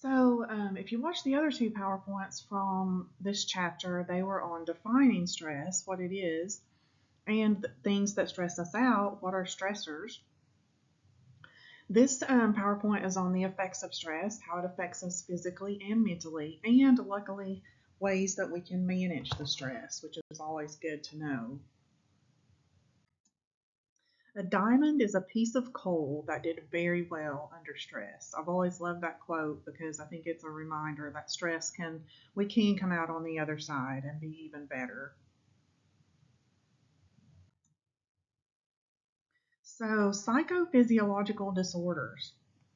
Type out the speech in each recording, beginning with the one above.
If you watch the other two PowerPoints from this chapter, they were on defining stress, what it is, and things that stress us out, what are stressors. This PowerPoint is on the effects of stress, how it affects us physically and mentally, and luckily, ways that we can manage the stress, which is always good to know. A diamond is a piece of coal that did very well under stress. I've always loved that quote because I think it's a reminder that we can come out on the other side and be even better. So, psychophysiological disorders,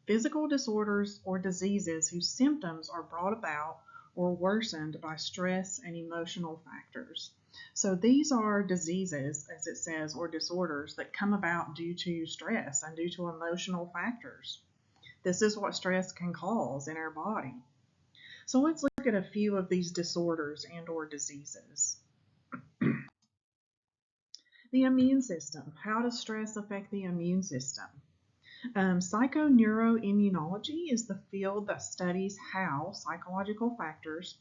physical disorders or diseases whose symptoms are brought about or worsened by stress and emotional factors. So these are diseases, as it says, or disorders that come about due to stress and due to emotional factors. This is what stress can cause in our body. So let's look at a few of these disorders and or diseases. The immune system. How does stress affect the immune system? Psychoneuroimmunology is the field that studies how psychological factors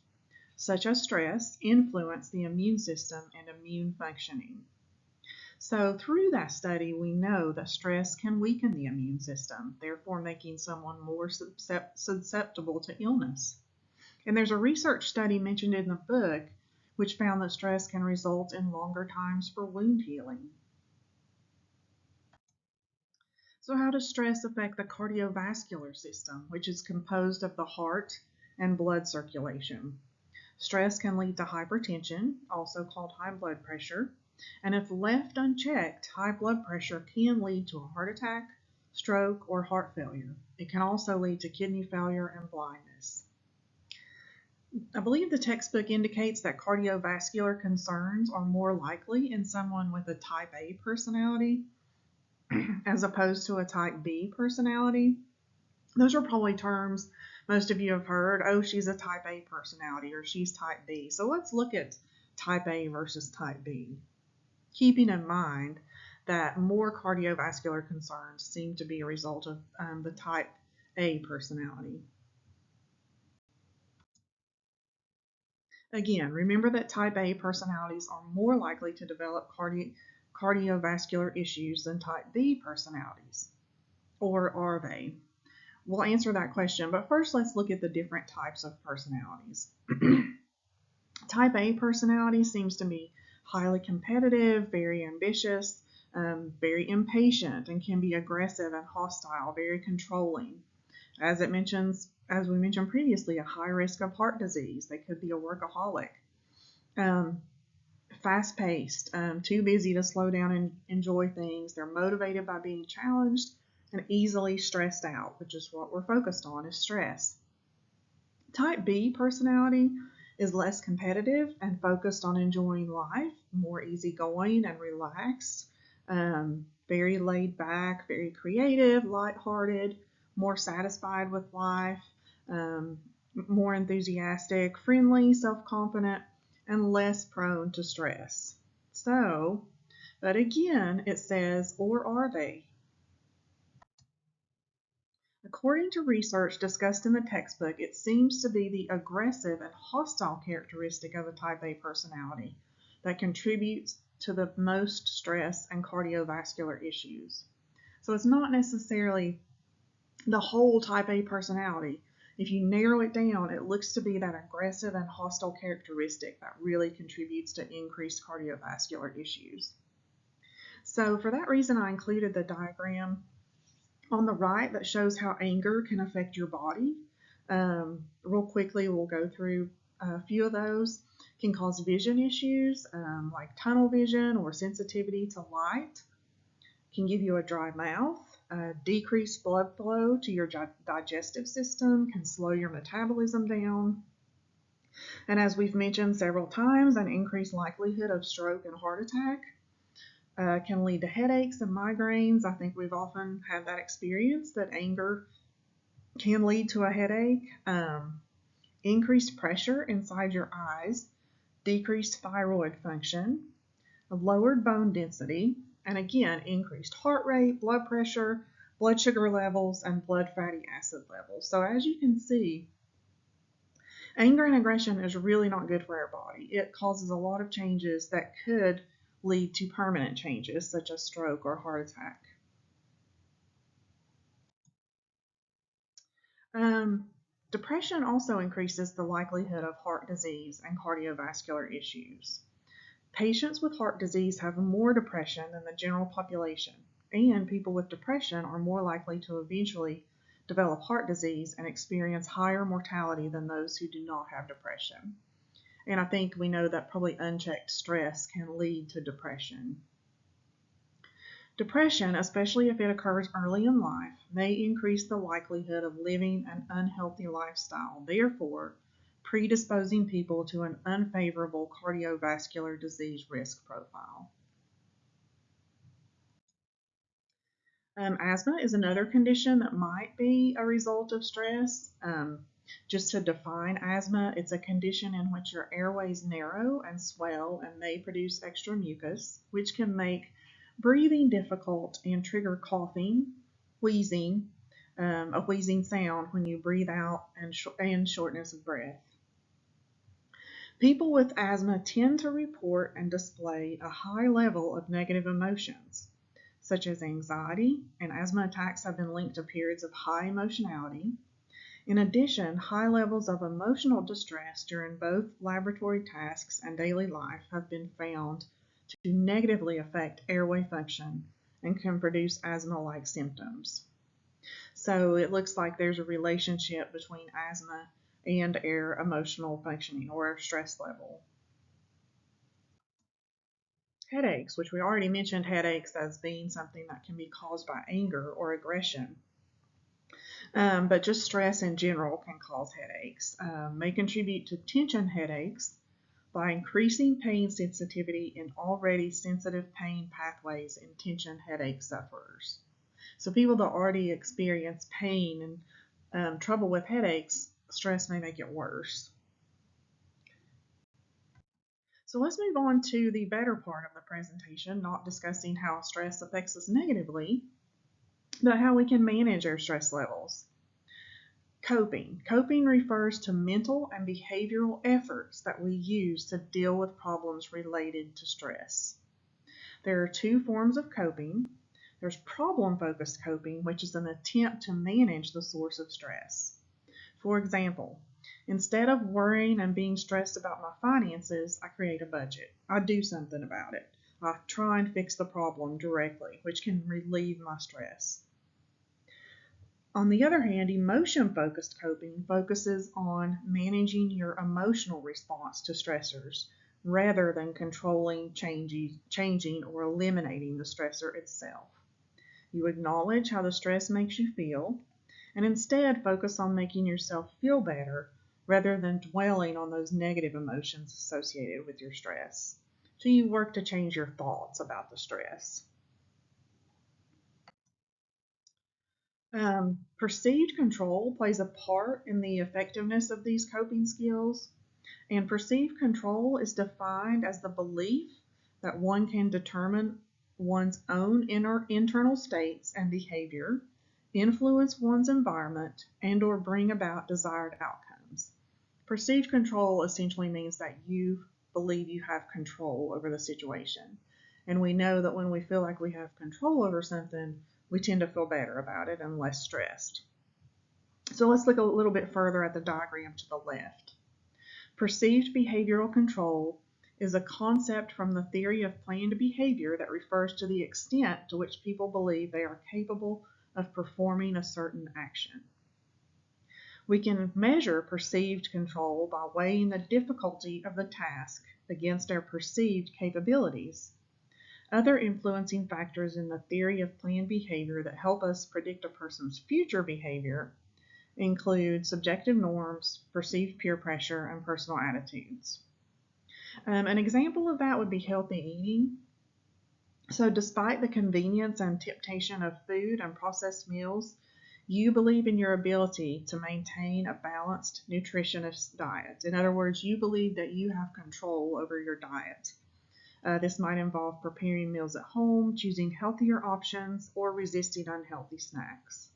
such as stress, influence the immune system and immune functioning. So through that study, we know that stress can weaken the immune system, therefore making someone more susceptible to illness. And there's a research study mentioned in the book which found that stress can result in longer times for wound healing. So how does stress affect the cardiovascular system, which is composed of the heart and blood circulation? Stress can lead to hypertension, also called high blood pressure, and if left unchecked, high blood pressure can lead to a heart attack, stroke, or heart failure. It can also lead to kidney failure and blindness. I believe the textbook indicates that cardiovascular concerns are more likely in someone with a type A personality as opposed to a type B personality. Those are probably terms most of you have heard. Oh, she's a type A personality or she's type B. So let's look at type A versus type B, keeping in mind that more cardiovascular concerns seem to be a result of the type A personality. Again, remember that type A personalities are more likely to develop cardiovascular issues than type B personalities. Or are they? We'll answer that question, but first let's look at the different types of personalities. Type A personality seems to be highly competitive, very ambitious, very impatient, and can be aggressive and hostile, very controlling. As we mentioned previously, a high risk of heart disease. They could be a workaholic. Fast-paced, too busy to slow down and enjoy things. They're motivated by being challenged and easily stressed out, which is what we're focused on, is stress. Type B personality is less competitive and focused on enjoying life, more easygoing and relaxed, very laid back, very creative, lighthearted, more satisfied with life, more enthusiastic, friendly, self-confident, and less prone to stress. But again, it says, or are they? According to research discussed in the textbook, it seems to be the aggressive and hostile characteristic of a type A personality that contributes to the most stress and cardiovascular issues. So it's not necessarily the whole type A personality. If you narrow it down, it looks to be that aggressive and hostile characteristic that really contributes to increased cardiovascular issues. So for that reason, I included the diagram on the right that shows how anger can affect your body. Real quickly, we'll go through a few of those. Can cause vision issues like tunnel vision or sensitivity to light. Can give you a dry mouth, decreased blood flow to your digestive system, can slow your metabolism down. And as we've mentioned several times, an increased likelihood of stroke and heart attack. Can lead to headaches and migraines. I think we've often had that experience that anger can lead to a headache. Increased pressure inside your eyes, decreased thyroid function, lowered bone density, and again, increased heart rate, blood pressure, blood sugar levels, and blood fatty acid levels. So as you can see, Anger and aggression is really not good for our body. It causes a lot of changes that could lead to permanent changes, such as stroke or heart attack. Depression also increases the likelihood of heart disease and cardiovascular issues. Patients with heart disease have more depression than the general population, and people with depression are more likely to eventually develop heart disease and experience higher mortality than those who do not have depression. And I think we know that probably unchecked stress can lead to depression. Depression, especially if it occurs early in life, may increase the likelihood of living an unhealthy lifestyle, therefore predisposing people to an unfavorable cardiovascular disease risk profile. Asthma is another condition that might be a result of stress. Just to define asthma, it's a condition in which your airways narrow and swell and may produce extra mucus, which can make breathing difficult and trigger coughing, wheezing, a wheezing sound when you breathe out, and shortness of breath. People with asthma tend to report and display a high level of negative emotions, such as anxiety, and asthma attacks have been linked to periods of high emotionality. In addition, high levels of emotional distress during both laboratory tasks and daily life have been found to negatively affect airway function and can produce asthma-like symptoms. So it looks like there's a relationship between asthma and our emotional functioning or our stress level. Headaches, which we already mentioned headaches as being something that can be caused by anger or aggression. But just stress in general can cause headaches. May contribute to tension headaches by increasing pain sensitivity in already sensitive pain pathways in tension headache sufferers. So people that already experience pain and trouble with headaches, stress may make it worse. So let's move on to the better part of the presentation, not discussing how stress affects us negatively, but how we can manage our stress levels. Coping. Coping refers to mental and behavioral efforts that we use to deal with problems related to stress. There are two forms of coping. There's problem-focused coping, which is an attempt to manage the source of stress. For example, instead of worrying and being stressed about my finances, I create a budget. I do something about it. I try and fix the problem directly, which can relieve my stress. On the other hand, emotion-focused coping focuses on managing your emotional response to stressors rather than controlling, changing, or eliminating the stressor itself. You acknowledge how the stress makes you feel and instead focus on making yourself feel better rather than dwelling on those negative emotions associated with your stress. So you work to change your thoughts about the stress. Perceived control plays a part in the effectiveness of these coping skills, and perceived control is defined as the belief that one can determine one's own internal states and behavior, influence one's environment, and/or bring about desired outcomes. Perceived control essentially means that you believe you have control over the situation. And we know that when we feel like we have control over something, we tend to feel better about it and less stressed. So let's look a little bit further at the diagram to the left. Perceived behavioral control is a concept from the theory of planned behavior that refers to the extent to which people believe they are capable of performing a certain action. We can measure perceived control by weighing the difficulty of the task against our perceived capabilities. Other influencing factors in the theory of planned behavior that help us predict a person's future behavior include subjective norms, perceived peer pressure, and personal attitudes. An example of that would be healthy eating. So despite the convenience and temptation of food and processed meals, you believe in your ability to maintain a balanced, nutritious diet. In other words, you believe that you have control over your diet. This might involve preparing meals at home, choosing healthier options, or resisting unhealthy snacks.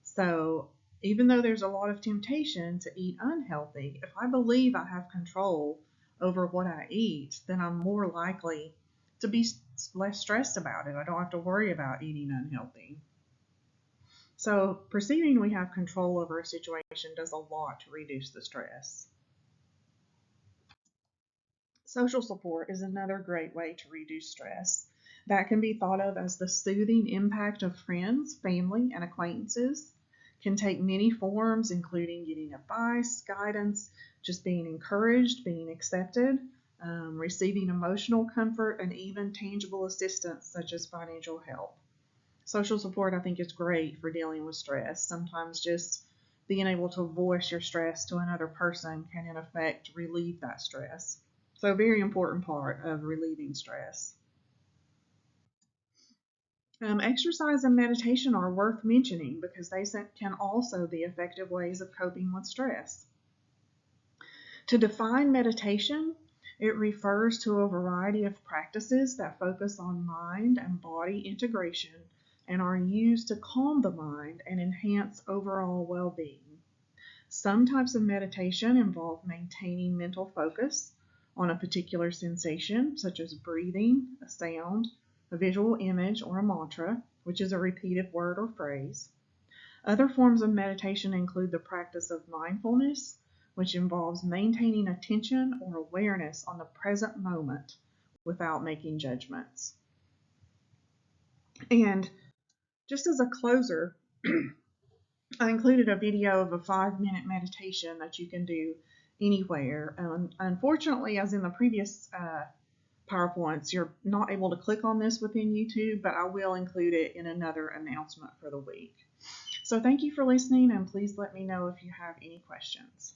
So Even though there's a lot of temptation to eat unhealthy, if I believe I have control over what I eat, then I'm more likely to be less stressed about it. I don't have to worry about eating unhealthy. So perceiving we have control over a situation does a lot to reduce the stress. Social support is another great way to reduce stress. That can be thought of as the soothing impact of friends, family, and acquaintances. Can take many forms, including getting advice, guidance, just being encouraged, being accepted, receiving emotional comfort, and even tangible assistance such as financial help. Social support, I think, is great for dealing with stress. Sometimes just being able to voice your stress to another person can, in effect, relieve that stress. So, a very important part of relieving stress. Exercise and meditation are worth mentioning because they can also be effective ways of coping with stress. To define meditation, it refers to a variety of practices that focus on mind and body integration and are used to calm the mind and enhance overall well being. Some types of meditation involve maintaining mental focus on a particular sensation, such as breathing, a sound, a visual image, or a mantra, which is a repeated word or phrase. Other forms of meditation include the practice of mindfulness, which involves maintaining attention or awareness on the present moment without making judgments. And just as a closer, I included a video of a 5-minute meditation that you can do anywhere. Unfortunately, as in the previous PowerPoints, you're not able to click on this within YouTube, but I will include it in another announcement for the week. So thank you for listening, and please let me know if you have any questions.